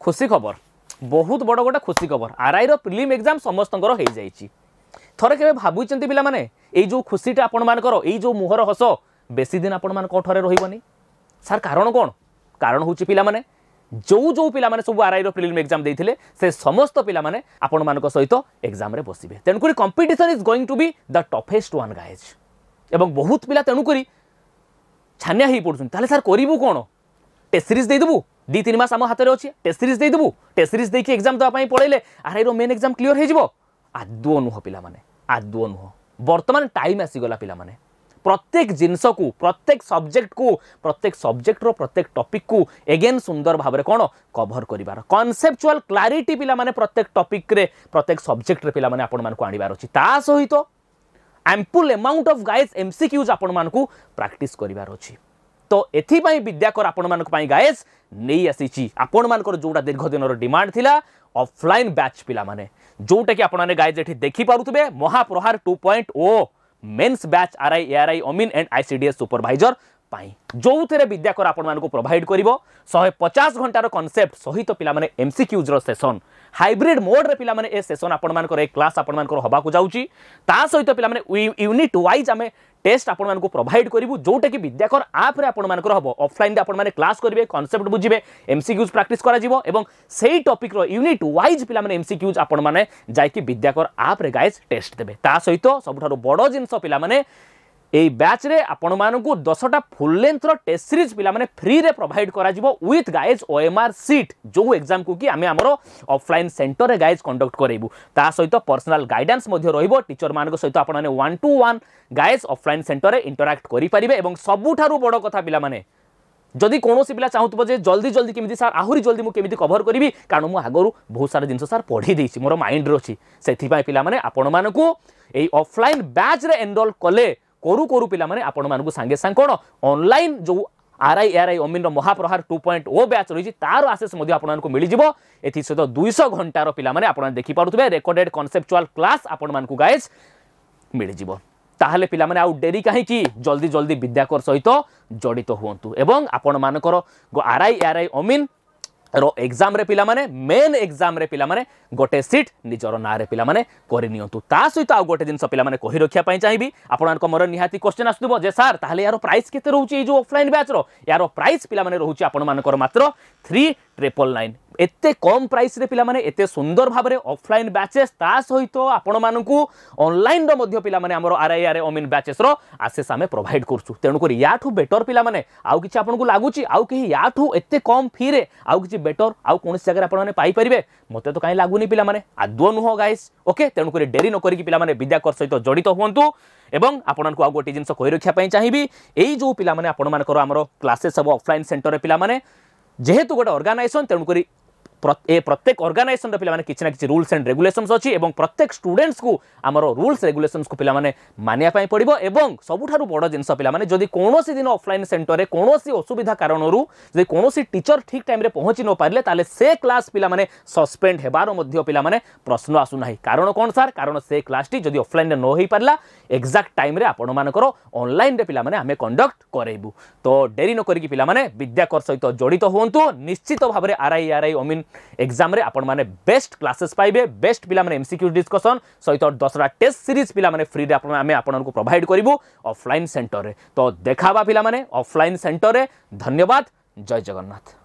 खुशी खबर बहुत बड़ गोटे खुशी खबर आरआई रो प्रिलिम एग्जाम समस्तंकर हो जाइए थरे के भाबुचंती पिला माने ए जो खुशीटा आपण मानकर ए जो मुहर हस बेसी दिन आपण मान ठरे रहिबनी सर कारण कौन कारण हूँ पिला माने जो जो पिला माने सब आरआई रो प्रिलिम एग्जाम देथिले से समस्त पिला माने आपण मानक सहित एग्जाम रे बसिबे तेणुकरी competition is going to be the toughest one guys एवं बहुत पिला तेणुकरी छानिया ही पड़ुछन ताले सर करिवु कोन टेस्ट सीरीज दे देबु 2-3 मास आम हाथ में अच्छे टेस्ट सीरीज दे देबु टेस्ट सीरीज देके एग्जाम देबा पई पळैले आरआई रो मेन एग्जाम क्लियर हो जिवो आदो नुह पिला माने आदो नुह वर्तमान टाइम आसी गला पिला माने प्रत्येक जिनस को प्रत्येक सब्जेक्ट रो प्रत्येक टॉपिक को एगेन सुंदर भाव में कौन कवर करिवार कॉन्सेप्चुअल क्लारिटी पिला माने प्रत्येक टॉपिक रे प्रत्येक सब्जेक्ट रे पिला माने आपण मानकु आनिबार अछि ता सहित ampoule amount of guys MCQs आपण मानकु प्रैक्टिस करिवार अछि तो एथिपाई विद्याकर आपण मानक पई गाइस नै आसीची आपण मानकर जोटा दीर्घ दिनर डिमांड थिला ऑफलाइन बैच पिला माने जोटा कि आपण माने गाइस एठी देखि पारुतबे Mahaprahar 2.0 mains batch RI ARI अमीन एंड आईसीडीएस सुपरवाइजर पाई जो थे विद्याकर आपण मानक प्रोवाइड करिवो 150 घंटार कॉन्सेप्ट सहित पिला माने एमसीक्यूज रो सेशन हाइब्रिड मोड रे पिला माने ए सेशन आपण मानकर एक क्लास आपण मानकर होबा को जाउची ता सहित पिला माने यूनिट वाइज आमे टेस्ट आपण मानक प्रोवाइड करिवु जोटा कि विद्याकर ऐप रे आपण मानकर हबो ऑफलाइन रे आपण माने क्लास करिवे कॉन्सेप्ट बुझिबे एमसीक्यूज प्रैक्टिस करा जिवो एवं सेही टॉपिक रो यूनिट वाइज पिला माने एमसीक्यूज आपण माने जाय कि विद्याकर ऐप रे गाइस टेस्ट देबे ता सहित सबठारो बडो जिंस पिला माने ए बैच रे आपण मानकु 10टा फुल लेंथ रो टेस्ट सीरीज पिला माने फ्री रे प्रोवाइड करा जिवो विथ गाइस ओएमआर सीट जो एग्जाम को कि आमे हमरो ऑफलाइन सेंटर रे गाइस कंडक्ट करेबु ता सहित पर्सनल गाइडेंस मध्ये रहिबो टीचर मानक सहित आपण माने 1 to 1 गाइस ऑफलाइन सेंटर रे इंटरैक्ट करि परिबे एवं सबुठारु बडो कथा पिला माने जदि कोनोसी पिला चाहुतबो जे जल्दी जल्दी केमिति सर आहुरी जल्दी मु केमिति कवर करिवि कारण मु आगरु बहुत सारा जिंस सर पढी देछि मोर माइंड रो अछि सेथि पई पिला माने आपण मानकु एई ऑफलाइन बैच रे एनरोल कले करू करू पिला माने आपण मानकु संगे संग कोन ऑनलाइन जो आरआई एआरआई अमीन रो महाप्रहार 2.0 बैच रही तार आसेस मध्ये आपण मानकु मिली जिवो एथि सहित 200 घंटा रो पिला माने आपण देखि पारुतबे रेकॉर्डेड कॉन्सेप्चुअल क्लास आपण मानकु गाइस मिली जिवो ताहले पिला माने आउ डेरी काहे की जल्दी जल्दी विद्याकर सहित जड़ित हुंतु एवं आपण मानकर आरआई एआरआई अमीन रो एग्जाम रे पिला माने मेन एग्जाम रे पिला माने गोटे सीट निजर ना रे पिला माने करि नियंतु ता सहित आ गोटे जिंस पिला माने कहि रखिया पई चाहिबी आपन को मोर निहाती क्वेश्चन आसुबो जे सर ताहले यारो प्राइस केते रहउची जो ऑफलाइन बैच रो यारो प्राइस पिला माने रहउची आपन मानकर मात्र 3999 एते कम प्राइस रे पिला माने एते सुंदर भाबरे ऑफलाइन बैचेस ता सहित आपण मानकु ऑनलाइन रो मध्ये पिला माने हमरो आरआई आरआई अमीन बैचेस रो आसेस आमे प्रोवाइड करछु तेनु करी याठू बेटर पिला माने आउ किछि आपन को लागुची आउ केही याठू एते कम फी रे आउ किछि बेटर आउ कोन जगह आपण माने पाई परिबे मते तो काई लागुनी पिला माने आदो नुह गाइस ओके तेनु करी डेरी न करी कि पिला माने विद्याकर सहित जड़ित हुंतु एवं आपण को आ गोटे जिंस कहि रखिया पई चाहिबी एई जो पिला माने आपण मानकर हमरो क्लासेस सब ऑफलाइन सेंटर रे पिला माने जेहेतु गोटे ऑर्गेनाइजेशन तेनु करी प्रत्येक ऑर्गेनाइजेशन पिला माने किछि ना किछि रूल्स एंड रेगुलेशंस अछि एवं प्रत्येक स्टूडेंट्स को हमरो रूल्स रेगुलेशंस को पिला माने मानिया पई पड़िबो एवं सबुठारु बड़ जिंस पिला माने जदि कोनोसी दिन ऑफलाइन सेंटर रे कोनोसी असुविधा कारणरू जदि कोनोसी टीचर ठीक टाइम रे पहुंची न पारले ताले से क्लास पिला माने सस्पेंड हेबारो मध्ये पिला माने प्रश्न आसु नाही कारण कोन सर कारण से क्लास टी जदि ऑफलाइन न होई पारला एग्जैक्ट टाइम रे आपण मानकर ऑनलाइन रे पिला माने हमें कंडक्ट करेबु तो डेरी न करी कि पिला माने विद्याकर सहित जड़ित होंतु निश्चित भाव रे आरआई आरआई अमीन एग्जाम रे आपण माने बेस्ट क्लासेस पाइबे बेस्ट पिला माने एमसीक्यू डिस्कशन सहित 10टा टेस्ट सीरीज पिला माने फ्री रे आपण को प्रोवाइड करिवो ऑफलाइन सेंटर रे तो देखाबा पिला माने ऑफलाइन सेंटर रे धन्यवाद जय जगन्नाथ।